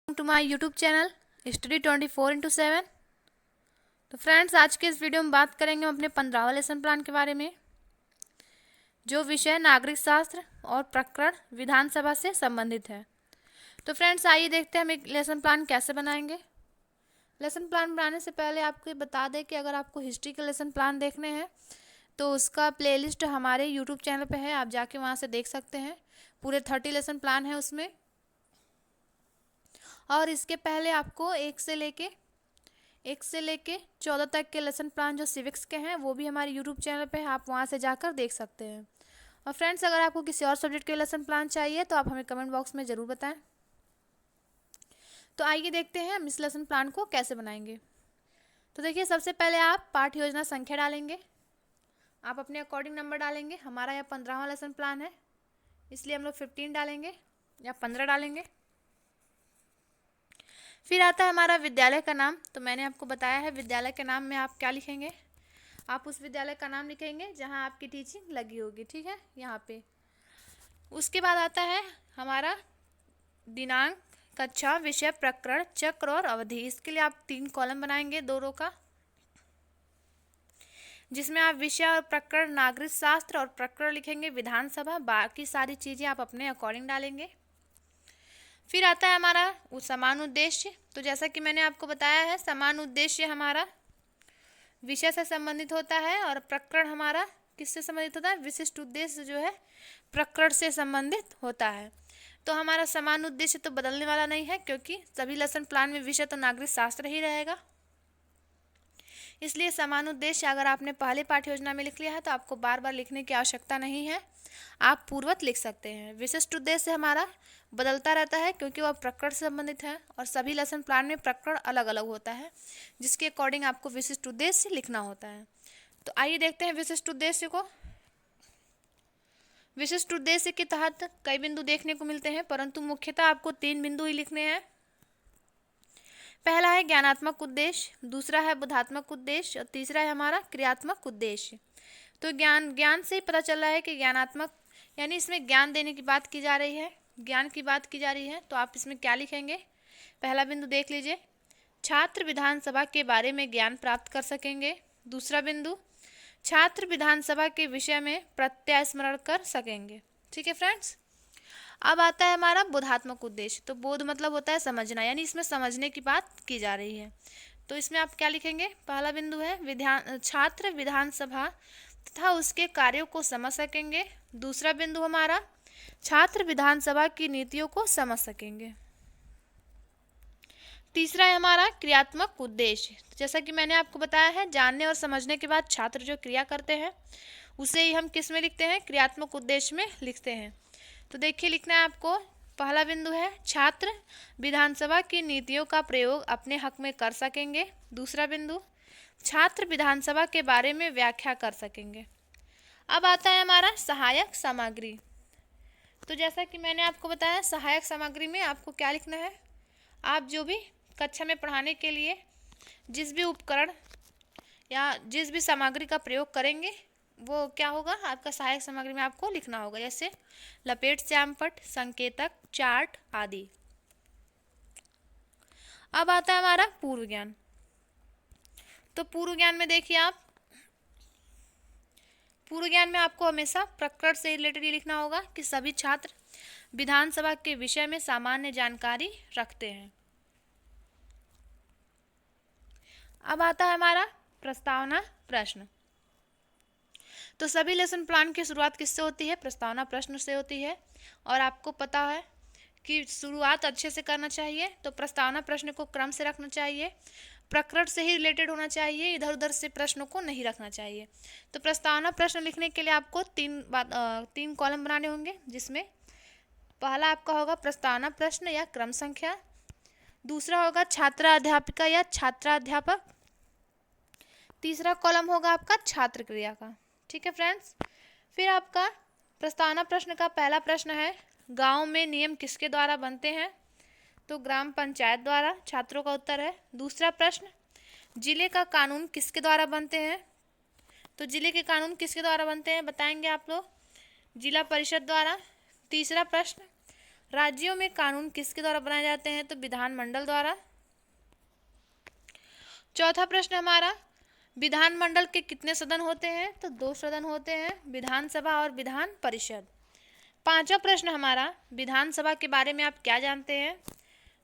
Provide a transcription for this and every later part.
To my YouTube channel study 24/7। तो friends, आज के इस वीडियो में बात करेंगे हम अपने 15वां लेसन प्लान के बारे में, जो विषय नागरिक शास्त्र और प्रकरण विधानसभा से संबंधित है। तो फ्रेंड्स, आइए देखते हैं हम एक लेसन प्लान कैसे बनाएंगे। लेसन प्लान बनाने से पहले आपको बता दें कि अगर आपको हिस्ट्री के लेसन प्लान देखने हैं तो उसका प्लेलिस्ट हमारे यूट्यूब चैनल पे है, आप जाके वहाँ से देख सकते हैं। पूरे 30 लेसन प्लान है उसमें। और इसके पहले आपको एक से लेके 14 तक के लेसन प्लान जो सिविक्स के हैं वो भी हमारे यूट्यूब चैनल पे है, आप वहाँ से जाकर देख सकते हैं। और फ्रेंड्स, अगर आपको किसी और सब्जेक्ट के लेसन प्लान चाहिए तो आप हमें कमेंट बॉक्स में ज़रूर बताएं। तो आइए देखते हैं हम इस लेसन प्लान को कैसे बनाएंगे। तो देखिए, सबसे पहले आप पाठ योजना संख्या डालेंगे। आप अपने अकॉर्डिंग नंबर डालेंगे। हमारा यह 15वां लेसन प्लान है, इसलिए हम लोग 15 डालेंगे या 15 डालेंगे। फिर आता है हमारा विद्यालय का नाम। तो मैंने आपको बताया है विद्यालय के नाम में आप क्या लिखेंगे। आप उस विद्यालय का नाम लिखेंगे जहां आपकी टीचिंग लगी होगी, ठीक है, यहाँ पे। उसके बाद आता है हमारा दिनांक, कक्षा, विषय, प्रकरण, चक्र और अवधि। इसके लिए आप 3 कॉलम बनाएंगे, 2 रो का, जिसमें आप विषय और प्रकरण नागरिक शास्त्र और प्रकरण लिखेंगे विधानसभा। बाकी सारी चीज़ें आप अपने अकॉर्डिंग डालेंगे। फिर आता है हमारा समान उद्देश्य। तो जैसा कि मैंने आपको बताया है, समान उद्देश्य हमारा विषय से संबंधित होता है और प्रकरण हमारा किससे संबंधित होता है, विशिष्ट उद्देश्य जो है प्रकरण से संबंधित होता है। तो हमारा समान उद्देश्य तो बदलने वाला नहीं है, क्योंकि सभी लेसन प्लान में विषय तो नागरिक शास्त्र ही रहेगा। इसलिए समान उद्देश्य अगर आपने पहले पाठ्य योजना में लिख लिया है तो आपको बार बार लिखने की आवश्यकता नहीं है, आप पूर्वत लिख सकते हैं। विशिष्ट उद्देश्य हमारा बदलता रहता है, क्योंकि वह प्रकरण से संबंधित है और सभी लेसन प्लान में प्रकरण अलग अलग होता है, जिसके अकॉर्डिंग आपको विशिष्ट उद्देश्य लिखना होता है। तो आइए देखते हैं विशिष्ट उद्देश्य को। विशिष्ट उद्देश्य के तहत कई बिंदु देखने को मिलते हैं, परंतु मुख्यतः आपको 3 बिंदु ही लिखने हैं। पहला है ज्ञानात्मक उद्देश्य, दूसरा है बोधात्मक उद्देश्य और तीसरा है हमारा क्रियात्मक उद्देश्य। तो ज्ञान से ही पता चल रहा है कि ज्ञानात्मक यानी इसमें ज्ञान देने की बात की जा रही है, ज्ञान की बात की जा रही है। तो आप इसमें क्या लिखेंगे, पहला बिंदु देख लीजिए, छात्र विधानसभा के बारे में ज्ञान प्राप्त कर सकेंगे। दूसरा बिंदु, छात्र विधानसभा के विषय में प्रत्यास्मरण कर सकेंगे। ठीक है फ्रेंड्स। अब आता है हमारा बोधात्मक उद्देश्य। तो बोध मतलब होता है समझना, यानी इसमें समझने की बात की जा रही है। तो इसमें आप क्या लिखेंगे, पहला बिंदु है छात्र विधानसभा तथा उसके कार्यों को समझ सकेंगे। दूसरा बिंदु हमारा छात्र विधानसभा की नीतियों को समझ सकेंगे। तीसरा है हमारा क्रियात्मक उद्देश्य। जैसा कि मैंने आपको बताया है, जानने और समझने के बाद छात्र जो क्रिया करते हैं उसे ही हम किस में लिखते हैं, क्रियात्मक उद्देश्य में लिखते हैं। तो देखिए, लिखना है आपको, पहला बिंदु है छात्र विधानसभा की नीतियों का प्रयोग अपने हक में कर सकेंगे। दूसरा बिंदु, छात्र विधानसभा के बारे में व्याख्या कर सकेंगे। अब आता है हमारा सहायक सामग्री। तो जैसा कि मैंने आपको बताया, सहायक सामग्री में आपको क्या लिखना है, आप जो भी कक्षा में पढ़ाने के लिए जिस भी उपकरण या जिस भी सामग्री का प्रयोग करेंगे वो क्या होगा, आपका सहायक सामग्री में आपको लिखना होगा, जैसे लपेट, श्यामपट्ट, संकेतक, चार्ट आदि। अब आता है हमारा पूर्व ज्ञान। तो पूर्व ज्ञान में देखिए, आप पूर्व ज्ञान में आपको हमेशा प्रकरण से रिलेटेड ये लिखना होगा कि सभी छात्र विधानसभा के विषय में सामान्य जानकारी रखते हैं। अब आता है हमारा प्रस्तावना प्रश्न। तो सभी लेसन प्लान की शुरुआत किससे होती है, प्रस्तावना प्रश्न से होती है। और आपको पता है कि शुरुआत अच्छे से करना चाहिए, तो प्रस्तावना प्रश्न को क्रम से रखना चाहिए, प्रकरण से ही रिलेटेड होना चाहिए, इधर उधर से प्रश्नों को नहीं रखना चाहिए। तो प्रस्तावना प्रश्न लिखने के लिए आपको 3 कॉलम बनाने होंगे, जिसमें पहला आपका होगा प्रस्तावना प्रश्न या क्रम संख्या, दूसरा होगा छात्रा अध्यापिका या छात्राध्यापक, तीसरा कॉलम होगा आपका छात्र क्रिया का। ठीक है फ्रेंड्स। फिर आपका प्रस्तावना प्रश्न का पहला प्रश्न है, गांव में नियम किसके द्वारा बनते हैं, तो ग्राम पंचायत द्वारा, छात्रों का उत्तर है। दूसरा प्रश्न, जिले का कानून किसके द्वारा बनते हैं, तो जिले के कानून किसके द्वारा बनते हैं बताएंगे आप लोग, जिला परिषद द्वारा। तीसरा प्रश्न, राज्यों में कानून किसके द्वारा बनाए जाते हैं? तो विधानमंडल द्वारा। चौथा प्रश्न हमारा, विधानमंडल के कितने सदन होते हैं? तो 2 सदन होते हैं, विधानसभा और विधान परिषद। पांचवा प्रश्न हमारा, विधानसभा के बारे में आप क्या जानते हैं?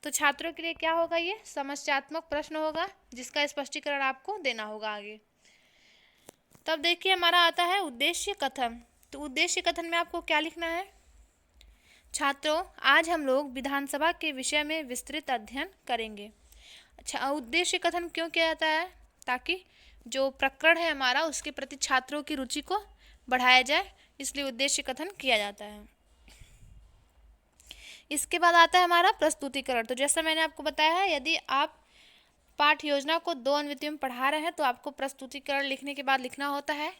तो छात्रों के लिए क्या होगा? ये समस्यात्मक प्रश्न होगा जिसका स्पष्टीकरण आपको देना होगा आगे। तब देखिए हमारा आता है उद्देश्य कथन। तो उद्देश्य कथन में आपको क्या लिखना है? छात्रों, आज हम लोग विधानसभा के विषय में विस्तृत अध्ययन करेंगे। अच्छा, उद्देश्य कथन क्यों किया जाता है? ताकि जो प्रकरण है हमारा उसके प्रति छात्रों की रुचि को बढ़ाया जाए, इसलिए उद्देश्य कथन किया जाता है। इसके बाद आता है हमारा प्रस्तुतिकरण। तो जैसा मैंने आपको बताया है, यदि आप पाठ योजना को 2 अनुवृत्तियों में पढ़ा रहे हैं तो आपको प्रस्तुतिकरण लिखने के बाद लिखना होता है।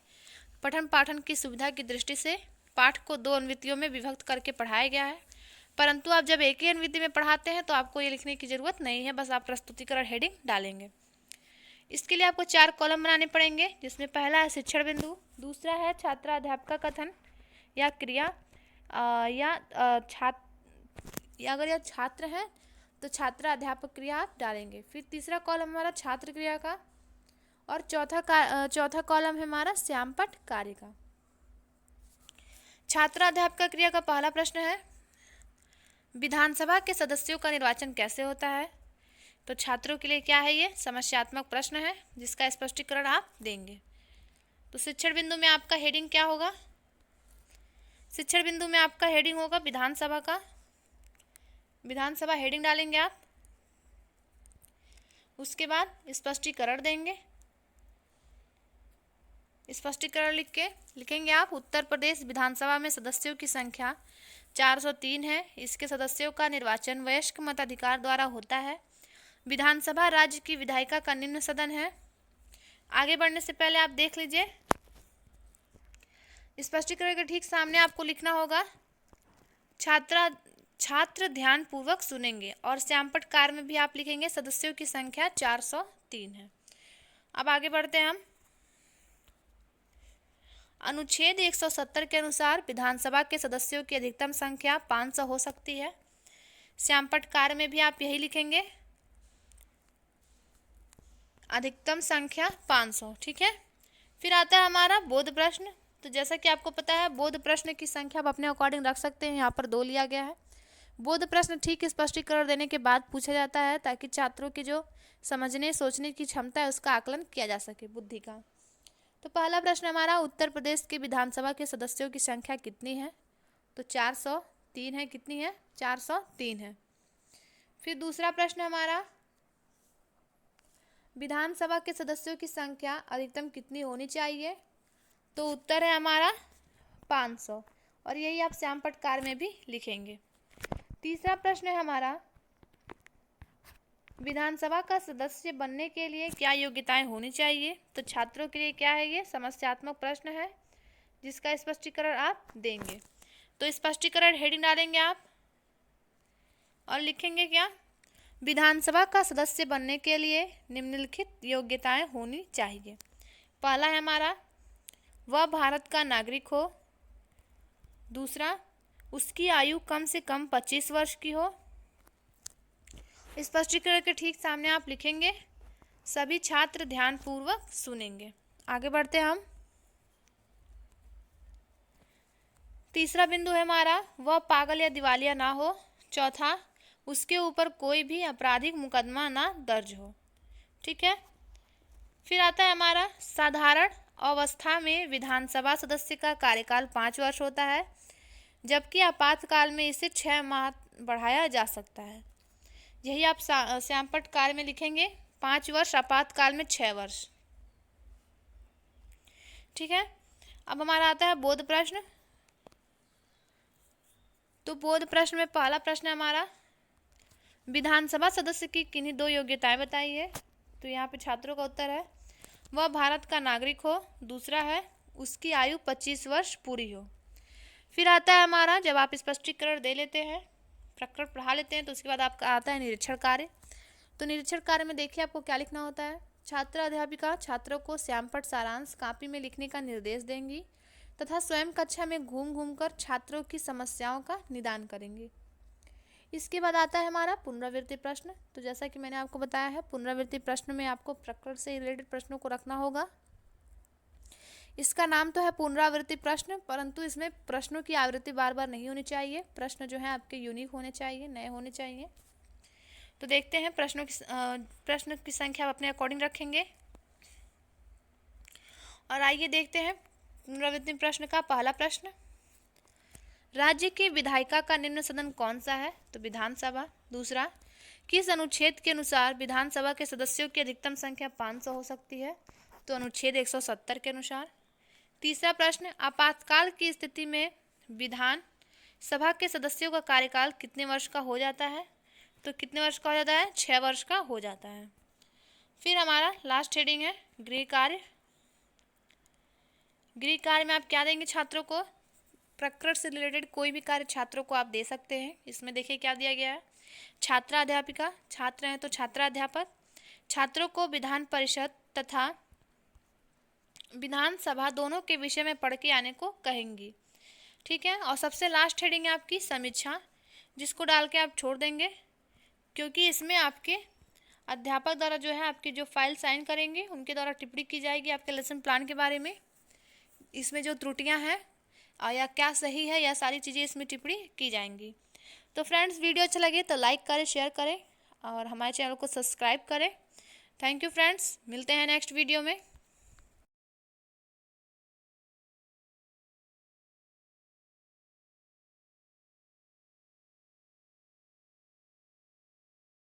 पठन पाठन की सुविधा की दृष्टि से पाठ को 2 अनुवृत्तियों में विभक्त करके पढ़ाया गया है, परंतु आप जब एक ही अनुवृत्ति में पढ़ाते हैं तो आपको ये लिखने की ज़रूरत नहीं है, बस आप प्रस्तुतिकरण हेडिंग डालेंगे। इसके लिए आपको 4 कॉलम बनाने पड़ेंगे, जिसमें पहला है शिक्षण बिंदु, दूसरा है छात्राध्यापक का कथन या क्रिया अगर यह छात्र है तो छात्र अध्यापक क्रिया आप डालेंगे। फिर तीसरा कॉलम हमारा छात्र क्रिया का, और चौथा कॉलम है हमारा श्यामपट्ट कार्य का। छात्र अध्यापक क्रिया का पहला प्रश्न है, विधानसभा के सदस्यों का निर्वाचन कैसे होता है? तो छात्रों के लिए क्या है? ये समस्यात्मक प्रश्न है जिसका स्पष्टीकरण आप देंगे। तो शिक्षण बिंदु में आपका हेडिंग क्या होगा? शिक्षण बिंदु में आपका हेडिंग होगा विधानसभा का, विधानसभा हेडिंग डालेंगे आप। उसके बाद स्पष्टीकरण देंगे, स्पष्टीकरण लिख के लिखेंगे आप, उत्तर प्रदेश विधानसभा में सदस्यों की संख्या 403 है। इसके सदस्यों का निर्वाचन वयस्क मताधिकार द्वारा होता है। विधानसभा राज्य की विधायिका का निम्न सदन है। आगे बढ़ने से पहले आप देख लीजिए, स्पष्टीकरण के ठीक सामने आपको लिखना होगा छात्र ध्यान पूर्वक सुनेंगे, और श्यामपट्ट कार्य में भी आप लिखेंगे सदस्यों की संख्या 403 है। अब आगे बढ़ते हैं हम। अनुच्छेद 170 के अनुसार विधानसभा के सदस्यों की अधिकतम संख्या 500 हो सकती है। श्यामपट्ट कार्य में भी आप यही लिखेंगे, अधिकतम संख्या 500। ठीक है। फिर आता है हमारा बोध प्रश्न। तो जैसा कि आपको पता है, बोध प्रश्न की संख्या आप अपने अकॉर्डिंग रख सकते हैं, यहाँ पर 2 लिया गया है। बोध प्रश्न ठीक स्पष्टीकरण देने के बाद पूछा जाता है ताकि छात्रों की जो समझने सोचने की क्षमता है उसका आकलन किया जा सके, बुद्धि का। तो पहला प्रश्न हमारा, उत्तर प्रदेश की विधानसभा के सदस्यों की संख्या कितनी है? तो 403 है। कितनी है? 403 है। फिर दूसरा प्रश्न हमारा, विधानसभा के सदस्यों की संख्या अधिकतम कितनी होनी चाहिए? तो उत्तर है हमारा 500, और यही आप श्यामपट्ट कार्य में भी लिखेंगे। तीसरा प्रश्न है हमारा, विधानसभा का सदस्य बनने के लिए क्या योग्यताएं होनी चाहिए? तो छात्रों के लिए क्या है? ये समस्यात्मक प्रश्न है जिसका स्पष्टीकरण आप देंगे। तो स्पष्टीकरण हेडिंग डालेंगे आप और लिखेंगे क्या? विधानसभा का सदस्य बनने के लिए निम्नलिखित योग्यताएं होनी चाहिए। पहला है हमारा, वह भारत का नागरिक हो। दूसरा, उसकी आयु कम से कम 25 वर्ष की हो। स्पष्टीकरण के ठीक सामने आप लिखेंगे, सभी छात्र ध्यानपूर्वक सुनेंगे। आगे बढ़ते हैं हम। तीसरा बिंदु है हमारा, वह पागल या दिवालिया ना हो। चौथा, उसके ऊपर कोई भी आपराधिक मुकदमा ना दर्ज हो। ठीक है। फिर आता है हमारा, साधारण अवस्था में विधानसभा सदस्य का कार्यकाल 5 वर्ष होता है, जबकि आपातकाल में इसे 6 माह बढ़ाया जा सकता है। यही आप श्यामपट्ट कार्य में लिखेंगे, 5 वर्ष, आपातकाल में 6 वर्ष। ठीक है। अब हमारा आता है बोध प्रश्न। तो बोध प्रश्न में पहला प्रश्न है हमारा, विधानसभा सदस्य की किन्हीं 2 योग्यताएं बताइए। तो यहाँ पे छात्रों का उत्तर है, वह भारत का नागरिक हो। दूसरा है, उसकी आयु 25 वर्ष पूरी हो। फिर आता है हमारा, जब आप स्पष्टीकरण दे लेते हैं, प्रकरण पढ़ा लेते हैं, तो उसके बाद आपका आता है निरीक्षण कार्य। तो निरीक्षण कार्य में देखिए आपको क्या लिखना होता है। छात्र अध्यापिका छात्रों को श्यामपट्ट सारांश कापी में लिखने का निर्देश देंगी तथा स्वयं कक्षा में घूम घूम कर छात्रों की समस्याओं का निदान करेंगी। इसके बाद आता है हमारा पुनरावृत्ति प्रश्न। तो जैसा कि मैंने आपको बताया है, पुनरावृत्ति प्रश्न में आपको प्रकृति से रिलेटेड प्रश्नों को रखना होगा। इसका नाम तो है पुनरावृत्ति प्रश्न, परंतु इसमें प्रश्नों की आवृत्ति बार बार नहीं होनी चाहिए। प्रश्न जो है आपके यूनिक होने चाहिए, नए होने चाहिए। तो देखते हैं प्रश्न की संख्या आप अपने अकॉर्डिंग रखेंगे। और आइए देखते हैं पुनरावृत्ति प्रश्न का पहला प्रश्न। राज्य की विधायिका का निम्न सदन कौन सा है? तो विधानसभा। दूसरा, किस अनुच्छेद के अनुसार विधानसभा के सदस्यों की अधिकतम संख्या 500 हो सकती है? तो अनुच्छेद 170 के अनुसार। तीसरा प्रश्न, आपातकाल की स्थिति में विधान सभा के सदस्यों का कार्यकाल कितने वर्ष का हो जाता है? तो कितने वर्ष का हो जाता है? 6 वर्ष का हो जाता है। फिर हमारा लास्ट हेडिंग है गृह कार्य। गृह कार्य में आप क्या देंगे छात्रों को? प्रकृति से रिलेटेड कोई भी कार्य छात्रों को आप दे सकते हैं। इसमें देखिए क्या दिया गया है, छात्राध्यापिका, छात्र हैं तो छात्राध्यापक, छात्रों को विधान परिषद तथा विधानसभा दोनों के विषय में पढ़ के आने को कहेंगी। ठीक है। और सबसे लास्ट हेडिंग है आपकी समीक्षा, जिसको डाल के आप छोड़ देंगे, क्योंकि इसमें आपके अध्यापक द्वारा जो है आपकी जो फाइल साइन करेंगे उनके द्वारा टिप्पणी की जाएगी आपके लेसन प्लान के बारे में। इसमें जो त्रुटियां हैं या क्या सही है, या सारी चीज़ें इसमें टिप्पणी की जाएंगी। तो फ्रेंड्स, वीडियो अच्छा लगे तो लाइक करें, शेयर करें और हमारे चैनल को सब्सक्राइब करें। थैंक यू फ्रेंड्स, मिलते हैं नेक्स्ट वीडियो में।